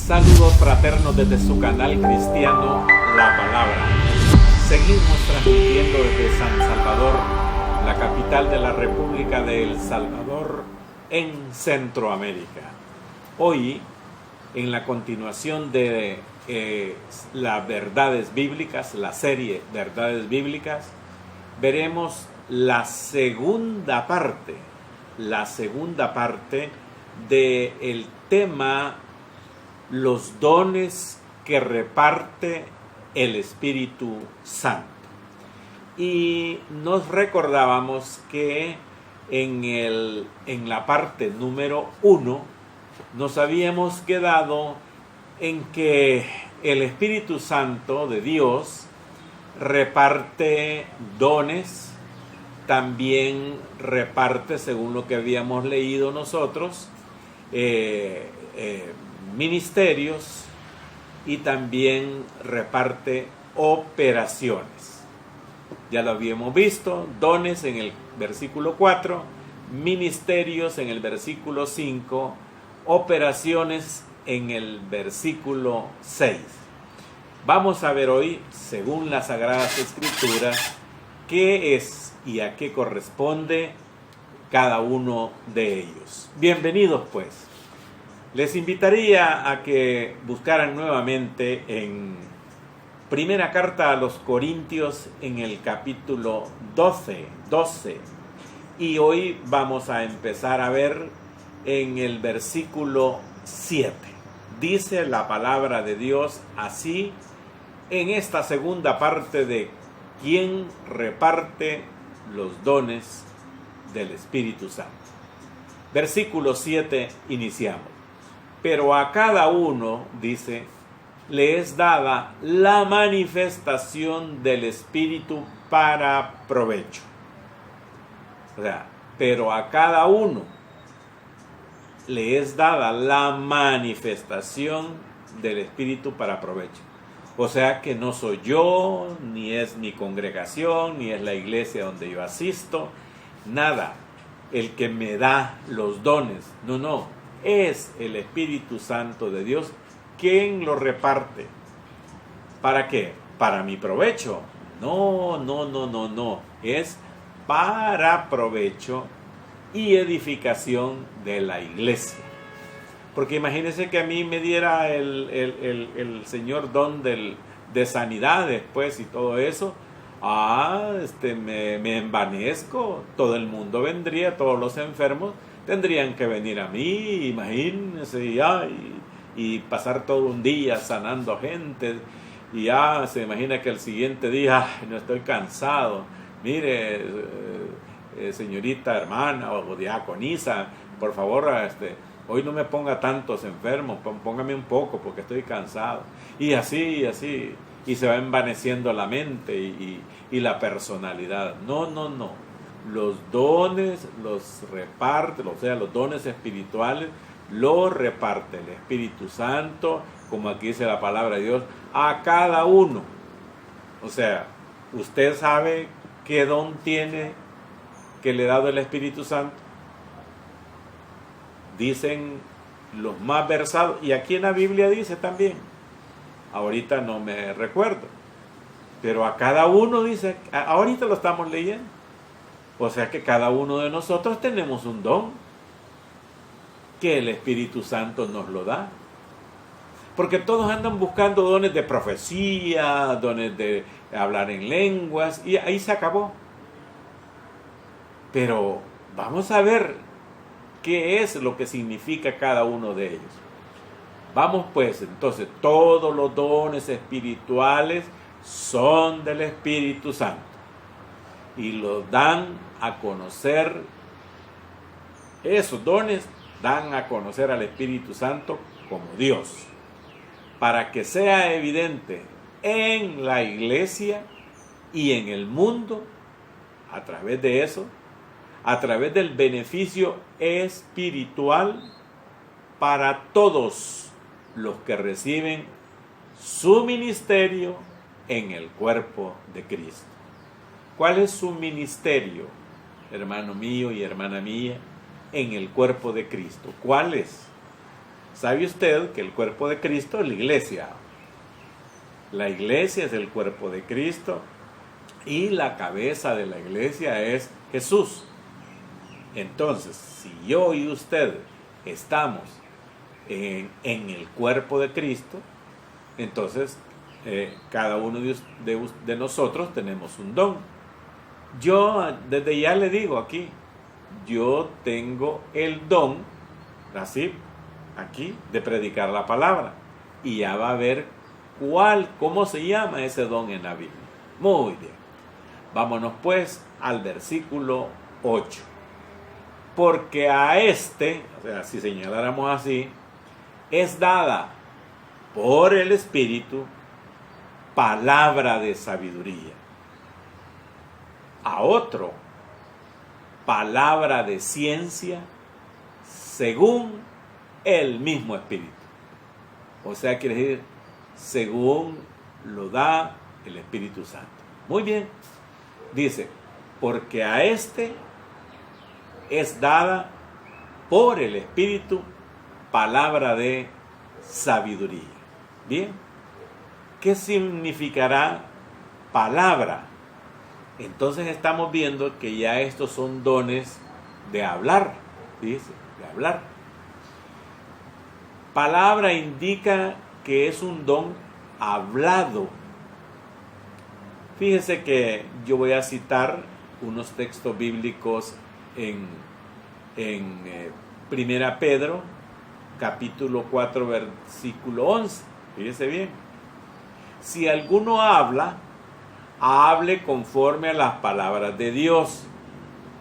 Saludos fraternos desde su canal cristiano La Palabra. Seguimos transmitiendo desde San Salvador, la capital de la República de El Salvador, en Centroamérica. Hoy, en la continuación de las verdades bíblicas, la serie Verdades Bíblicas, veremos la segunda parte del tema los dones que reparte el Espíritu Santo. Y nos recordábamos que en la parte número 1 nos habíamos quedado en que el Espíritu Santo de Dios reparte dones, también reparte, según lo que habíamos leído nosotros, ministerios, y también reparte operaciones. Ya lo habíamos visto, dones en el versículo 4, ministerios en el versículo 5, operaciones en el versículo 6. Vamos a ver hoy, según las Sagradas Escrituras, qué es y a qué corresponde cada uno de ellos. Bienvenidos pues. Les invitaría a que buscaran nuevamente en Primera Carta a los Corintios en el capítulo 12. Y hoy vamos a empezar a ver en el versículo 7. Dice la palabra de Dios así en esta segunda parte de quién reparte los dones del Espíritu Santo. Versículo 7 iniciamos. Pero a cada uno, dice, le es dada la manifestación del Espíritu para provecho. O sea, pero a cada uno le es dada la manifestación del Espíritu para provecho. O sea que no soy yo, ni es mi congregación, ni es la iglesia donde yo asisto, nada, el que me da los dones. No. Es el Espíritu Santo de Dios quien lo reparte. ¿Para qué? Para mi provecho. No. Es para provecho y edificación de la iglesia. Porque imagínense que a mí me diera el Señor don de sanidad después y todo eso. Me envanezco. Todo el mundo vendría, todos los enfermos tendrían que venir a mí, imagínense, y pasar todo un día sanando gente, y ya se imagina que el siguiente día, no estoy cansado, mire, señorita hermana o diaconisa, por favor, hoy no me ponga tantos enfermos, póngame un poco porque estoy cansado, y así, y se va envaneciendo la mente y la personalidad. No. Los dones los reparte, o sea, los dones espirituales los reparte el Espíritu Santo, como aquí dice la palabra de Dios, a cada uno. O sea, usted sabe qué don tiene que le ha dado el Espíritu Santo. Dicen los más versados, y aquí en la Biblia dice también, ahorita no me recuerdo, pero a cada uno dice, ahorita lo estamos leyendo. O sea que cada uno de nosotros tenemos un don que el Espíritu Santo nos lo da. Porque todos andan buscando dones de profecía, dones de hablar en lenguas, y ahí se acabó. Pero vamos a ver qué es lo que significa cada uno de ellos. Vamos pues, entonces, todos los dones espirituales son del Espíritu Santo. Y los dan a conocer, esos dones dan a conocer al Espíritu Santo como Dios, para que sea evidente en la iglesia y en el mundo, a través de eso, a través del beneficio espiritual para todos los que reciben su ministerio en el cuerpo de Cristo. ¿Cuál es su ministerio, hermano mío y hermana mía, en el cuerpo de Cristo? ¿Cuál es? ¿Sabe usted que el cuerpo de Cristo es la iglesia? La iglesia es el cuerpo de Cristo y la cabeza de la iglesia es Jesús. Entonces, si yo y usted estamos en el cuerpo de Cristo, entonces cada uno de nosotros tenemos un don. Yo desde ya le digo aquí, yo tengo el don, así, aquí, de predicar la palabra. Y ya va a ver cómo se llama ese don en la Biblia. Muy bien. Vámonos pues al versículo 8. Porque a este, o sea, si señaláramos así, es dada por el Espíritu palabra de sabiduría. A otro, palabra de ciencia según el mismo Espíritu. O sea, quiere decir, según lo da el Espíritu Santo. Muy bien. Dice, porque a este es dada por el Espíritu palabra de sabiduría. Bien. ¿Qué significará palabra? Entonces estamos viendo que ya estos son dones de hablar. Dice, de hablar. Palabra indica que es un don hablado. Fíjese que yo voy a citar unos textos bíblicos en 1 Pedro, capítulo 4, versículo 11. Fíjese bien. Si alguno habla, hable conforme a las palabras de Dios.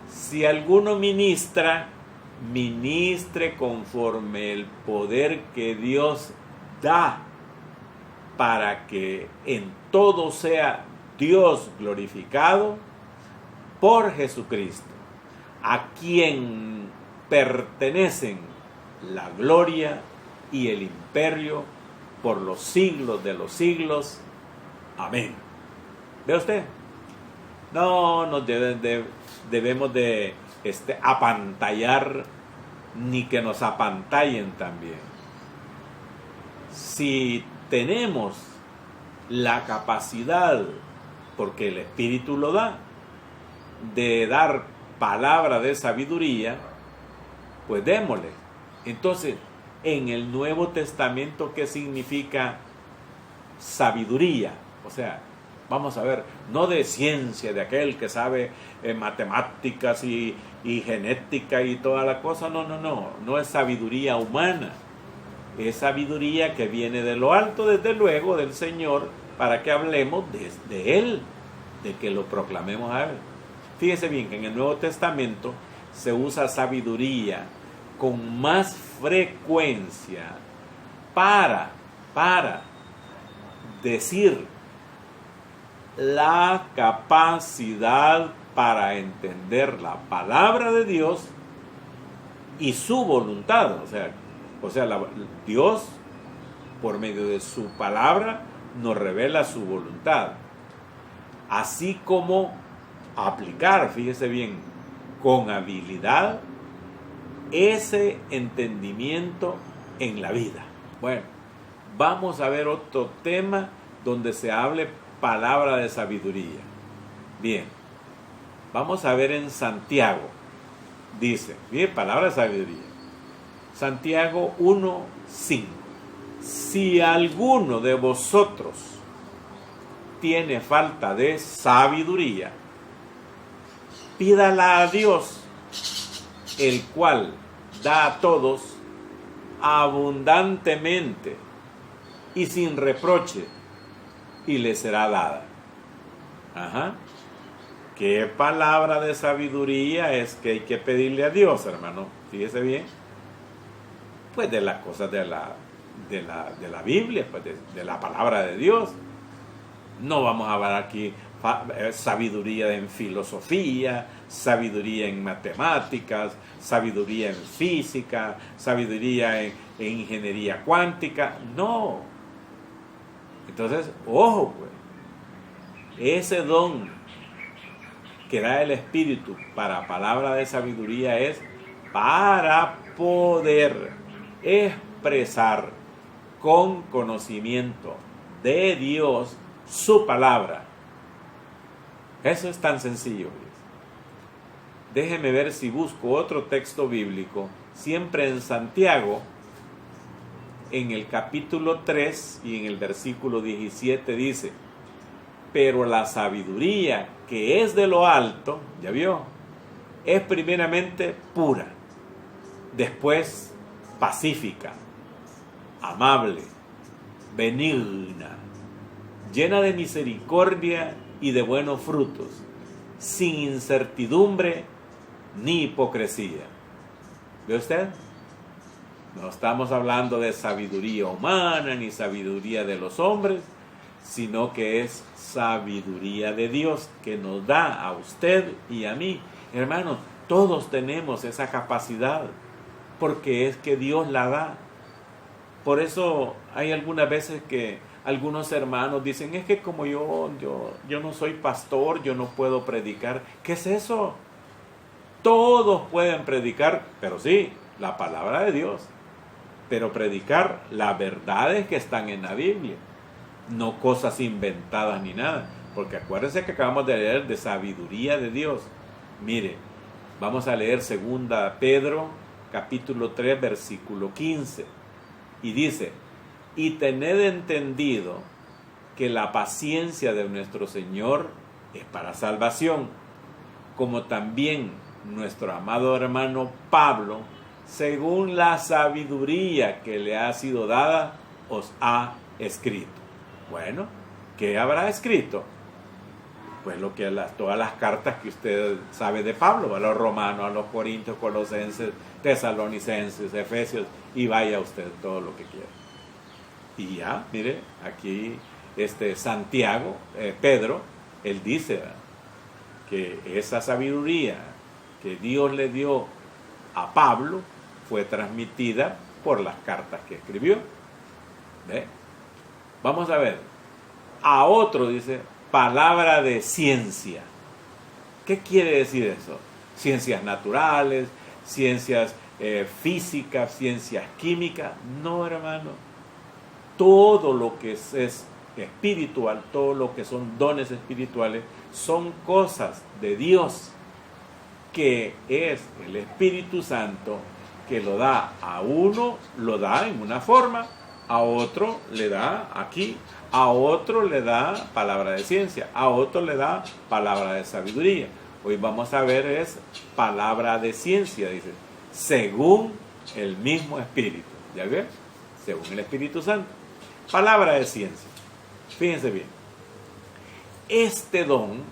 Si alguno ministra, ministre conforme el poder que Dios da, para que en todo sea Dios glorificado por Jesucristo, a quien pertenecen la gloria y el imperio por los siglos de los siglos. Amén. ¿Ve usted? No nos debemos de apantallar, ni que nos apantallen también. Si tenemos la capacidad, porque el Espíritu lo da, de dar palabra de sabiduría, pues démosle. Entonces, en el Nuevo Testamento, ¿qué significa sabiduría? O sea, vamos a ver, no de ciencia, de aquel que sabe matemáticas y genética y toda la cosa, no es sabiduría humana, es sabiduría que viene de lo alto, desde luego, del Señor, para que hablemos de Él, de que lo proclamemos a Él. Fíjese bien que en el Nuevo Testamento se usa sabiduría con más frecuencia para decir la capacidad para entender la palabra de Dios y su voluntad. O sea, Dios, por medio de su palabra, nos revela su voluntad. Así como aplicar, fíjese bien, con habilidad ese entendimiento en la vida. Bueno, vamos a ver otro tema donde se hable palabra de sabiduría. Bien, vamos a ver en Santiago. Dice, bien, palabra de sabiduría. Santiago 1:5. Si alguno de vosotros tiene falta de sabiduría, pídala a Dios, el cual da a todos abundantemente y sin reproche, y le será dada. ¿Qué palabra de sabiduría es que hay que pedirle a Dios, hermano? Fíjese bien. Pues de las cosas de la Biblia, pues de la palabra de Dios. No vamos a hablar aquí sabiduría en filosofía, sabiduría en matemáticas, sabiduría en física, sabiduría en ingeniería cuántica. No. Entonces, ojo, pues, ese don que da el Espíritu para palabra de sabiduría es para poder expresar expresar con conocimiento de Dios su palabra. Eso es tan sencillo. Déjeme ver si busco otro texto bíblico, siempre en Santiago, en el capítulo 3 y en el versículo 17 dice: pero la sabiduría que es de lo alto, ya vio, es primeramente pura, después pacífica, amable, benigna, llena de misericordia y de buenos frutos, sin incertidumbre ni hipocresía. ¿Ve usted? No estamos hablando de sabiduría humana ni sabiduría de los hombres, sino que es sabiduría de Dios que nos da a usted y a mí. Hermanos, todos tenemos esa capacidad, porque es que Dios la da. Por eso hay algunas veces que algunos hermanos dicen: es que como yo no soy pastor, yo no puedo predicar. ¿Qué es eso? Todos pueden predicar, pero sí, la palabra de Dios. Pero predicar las verdades que están en la Biblia, no cosas inventadas ni nada. Porque acuérdense que acabamos de leer de sabiduría de Dios. Mire, vamos a leer 2 Pedro, capítulo 3, versículo 15. Y dice: y tened entendido que la paciencia de nuestro Señor es para salvación, como también nuestro amado hermano Pablo, según la sabiduría que le ha sido dada, os ha escrito. Bueno, ¿qué habrá escrito? Pues todas las cartas que usted sabe de Pablo, a los romanos, a los corintios, colosenses, tesalonicenses, efesios, y vaya usted todo lo que quiera. Y ya, mire, aquí Santiago, Pedro, él dice, ¿verdad?, que esa sabiduría que Dios le dio a Pablo fue transmitida por las cartas que escribió. ¿Ve? Vamos a ver. A otro dice palabra de ciencia. ¿Qué quiere decir eso? Ciencias naturales, ciencias físicas, ciencias químicas. No, hermano. Todo lo que es espiritual, todo lo que son dones espirituales, son cosas de Dios, que es el Espíritu Santo que lo da a uno, lo da en una forma, a otro le da aquí, a otro le da palabra de ciencia, a otro le da palabra de sabiduría. Hoy vamos a ver es palabra de ciencia, dice, según el mismo Espíritu. ¿Ya ves? Según el Espíritu Santo. Palabra de ciencia. Fíjense bien. Este don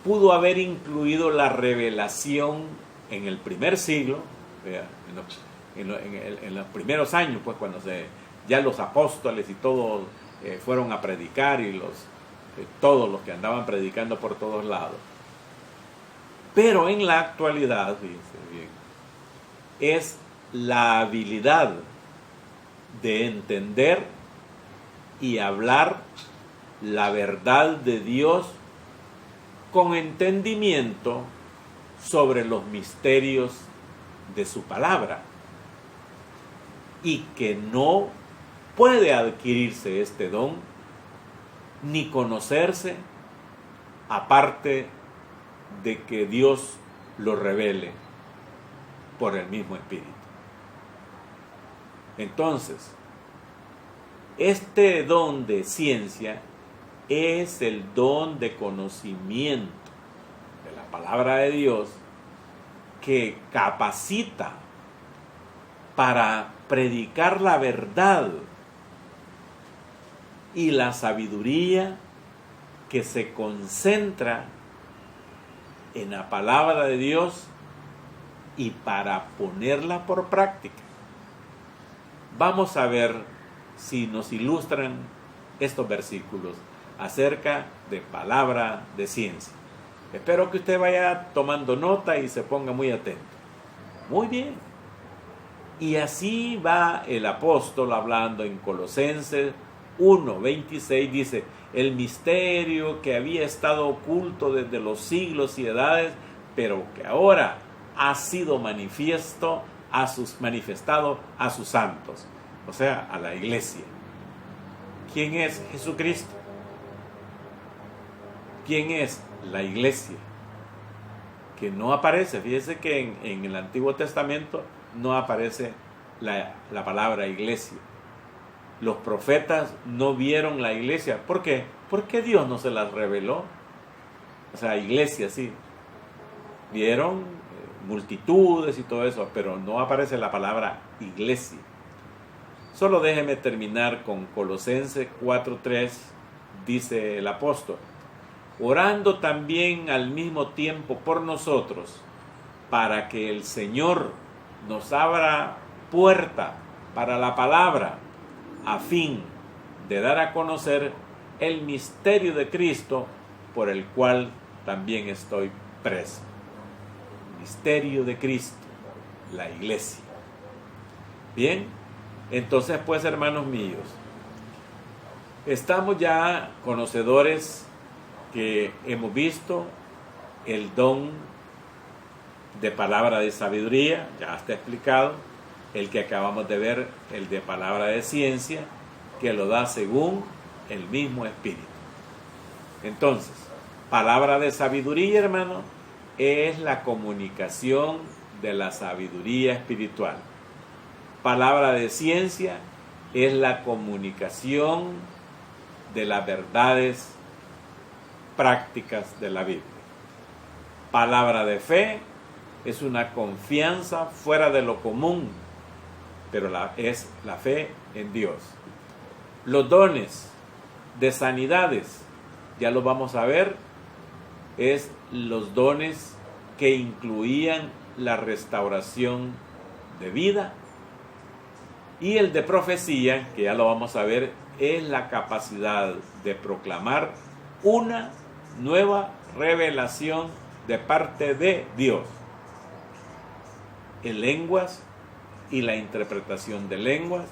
pudo haber incluido la revelación en el primer siglo, en los primeros años, pues cuando ya los apóstoles y todos fueron a predicar, y todos los que andaban predicando por todos lados. Pero en la actualidad, fíjense bien, es la habilidad de entender y hablar la verdad de Dios con entendimiento sobre los misterios de su palabra, y que no puede adquirirse este don ni conocerse aparte de que Dios lo revele por el mismo Espíritu. Entonces, este don de ciencia es el don de conocimiento de la palabra de Dios, que capacita para predicar la verdad, y la sabiduría que se concentra en la palabra de Dios y para ponerla por práctica. Vamos a ver si nos ilustran estos versículos acerca de palabra de ciencia. Espero que usted vaya tomando nota y se ponga muy atento. Muy bien. Y así va el apóstol hablando en Colosenses 1:26, dice: el misterio que había estado oculto desde los siglos y edades, pero que ahora ha sido manifiesto manifestado a sus santos, o sea, a la iglesia. ¿Quién es Jesucristo? ¿Quién es la iglesia? Que no aparece, fíjese que en el Antiguo Testamento no aparece la palabra iglesia. Los profetas no vieron la iglesia. ¿Por qué? Porque Dios no se las reveló. O sea, iglesia sí. Vieron multitudes y todo eso, pero no aparece la palabra iglesia. Solo déjeme terminar con Colosenses 4:3, dice el apóstol: orando también al mismo tiempo por nosotros, para que el Señor nos abra puerta para la palabra, a fin de dar a conocer el misterio de Cristo, por el cual también estoy preso. Misterio de Cristo, la iglesia. Bien, entonces pues, hermanos míos, estamos ya conocedores que hemos visto el don de palabra de sabiduría, ya está explicado, el que acabamos de ver, el de palabra de ciencia, que lo da según el mismo Espíritu. Entonces, palabra de sabiduría, hermano, es la comunicación de la sabiduría espiritual. Palabra de ciencia es la comunicación de las verdades prácticas de la Biblia. Palabra de fe es una confianza fuera de lo común, pero es la fe en Dios. Los dones de sanidades, ya lo vamos a ver, es los dones que incluían la restauración de vida, y el de profecía, que ya lo vamos a ver, es la capacidad de proclamar una nueva revelación de parte de Dios. En lenguas y la interpretación de lenguas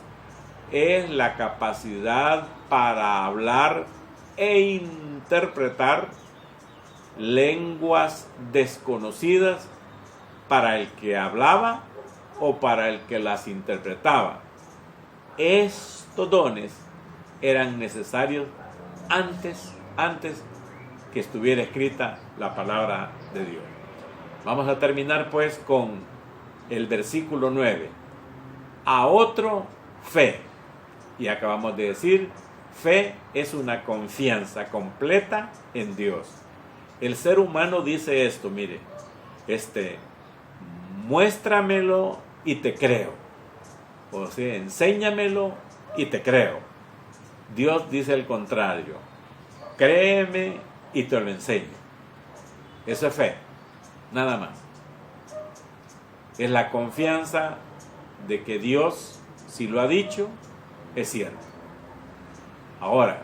es la capacidad para hablar e interpretar lenguas desconocidas para el que hablaba o para el que las interpretaba. Estos dones eran necesarios antes que estuviera escrita la palabra de Dios. Vamos a terminar pues con el versículo 9. A otro, fe. Y acabamos de decir, fe es una confianza completa en Dios. El ser humano dice esto, mire, muéstramelo y te creo. O sea, enséñamelo y te creo. Dios dice el contrario, créeme y te lo enseño. Eso es fe, nada más. Es la confianza de que Dios, si lo ha dicho, es cierto. Ahora,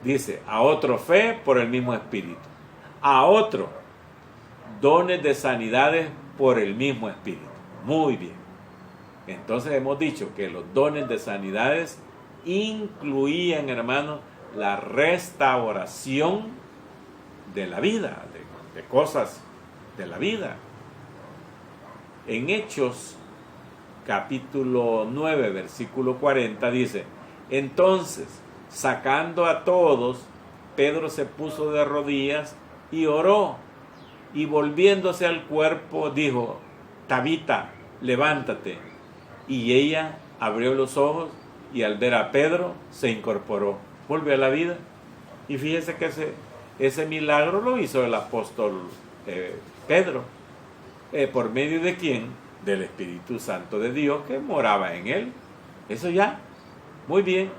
dice, a otro fe por el mismo Espíritu. A otro, dones de sanidades por el mismo Espíritu. Muy bien. Entonces hemos dicho que los dones de sanidades incluían, hermanos, la restauración de la vida, de cosas de la vida. En Hechos, capítulo 9, versículo 40, dice: entonces, sacando a todos, Pedro se puso de rodillas y oró, y volviéndose al cuerpo dijo: Tabita, levántate. Y ella abrió los ojos y al ver a Pedro se incorporó, volvió a la vida. Y fíjese que ese milagro lo hizo el apóstol Pedro. ¿Por medio de quién? Del Espíritu Santo de Dios que moraba en él. Eso ya, muy bien.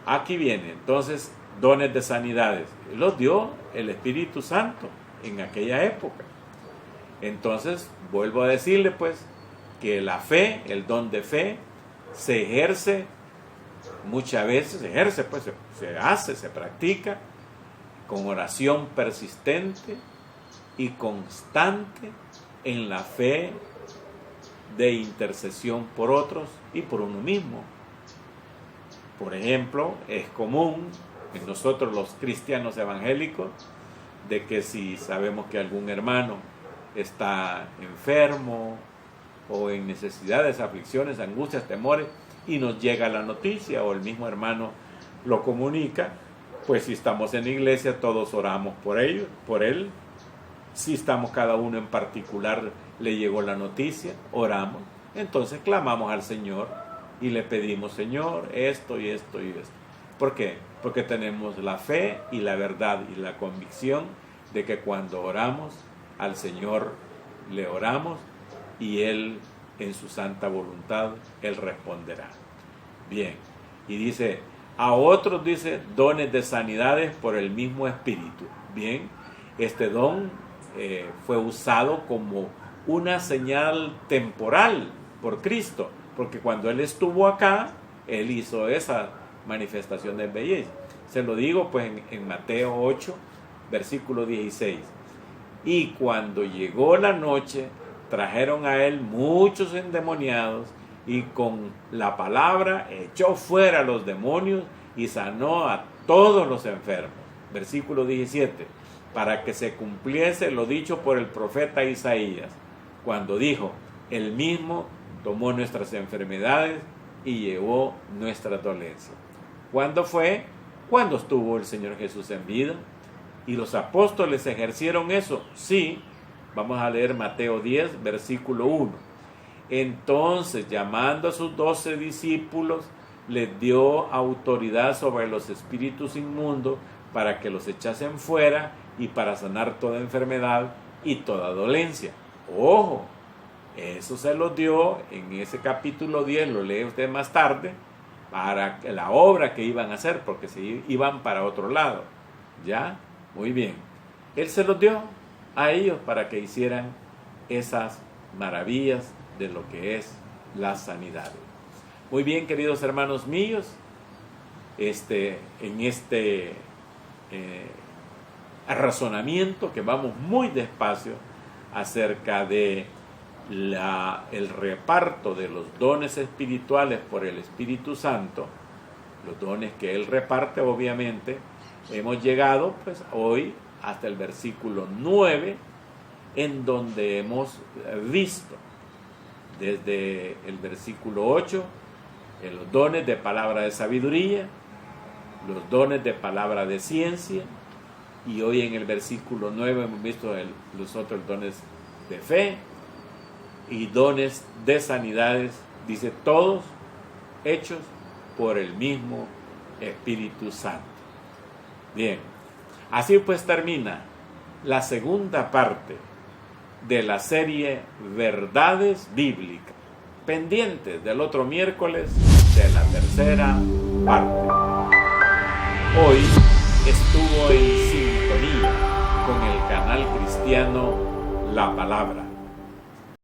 Aquí viene, entonces, dones de sanidades. Los dio el Espíritu Santo en aquella época. Entonces, vuelvo a decirle, pues, que la fe, el don de fe, se ejerce muchas veces, se hace, se practica con oración persistente y constante en la fe de intercesión por otros y por uno mismo. Por ejemplo, es común en nosotros los cristianos evangélicos de que si sabemos que algún hermano está enfermo o en necesidades, aflicciones, angustias, temores, y nos llega la noticia o el mismo hermano lo comunica, pues si estamos en la iglesia todos oramos por ellos, por él. Si estamos cada uno en particular, le llegó la noticia, oramos, entonces clamamos al Señor y le pedimos: Señor, esto y esto y esto. ¿Por qué? Porque tenemos la fe y la verdad y la convicción de que cuando oramos al Señor, le oramos y Él, en su santa voluntad, Él responderá. Bien, y dice, a otros dice, dones de sanidades por el mismo Espíritu. Bien, este don fue usado como una señal temporal por Cristo, porque cuando Él estuvo acá, Él hizo esa manifestación de belleza. Se lo digo pues en Mateo 8, versículo 16. Y cuando llegó la noche, trajeron a Él muchos endemoniados, y con la palabra echó fuera a los demonios y sanó a todos los enfermos. Versículo 17. Para que se cumpliese lo dicho por el profeta Isaías, cuando dijo: Él mismo tomó nuestras enfermedades y llevó nuestras dolencias. ¿Cuándo fue? Cuando estuvo el Señor Jesús en vida. ¿Y los apóstoles ejercieron eso? Sí. Vamos a leer Mateo 10, versículo 1. Entonces, llamando a sus 12 discípulos, les dio autoridad sobre los espíritus inmundos para que los echasen fuera y para sanar toda enfermedad y toda dolencia. ¡Ojo! Eso se los dio en ese capítulo 10, lo lee usted más tarde, para la obra que iban a hacer, porque se iban para otro lado. ¿Ya? Muy bien. Él se los dio a ellos para que hicieran esas maravillas de lo que es la sanidad. Muy bien, queridos hermanos míos, en este razonamiento, que vamos muy despacio acerca de el reparto de los dones espirituales por el Espíritu Santo, los dones que Él reparte, obviamente, hemos llegado pues hoy hasta el versículo 9, en donde hemos visto desde el versículo 8 los dones de palabra de sabiduría, los dones de palabra de ciencia, y hoy en el versículo 9 hemos visto los otros dones de fe y dones de sanidades, dice, todos hechos por el mismo Espíritu Santo. Bien, así pues termina la segunda parte de la serie Verdades Bíblicas, pendientes del otro miércoles de la tercera parte. Hoy estuvo en sintonía con el canal cristiano La Palabra.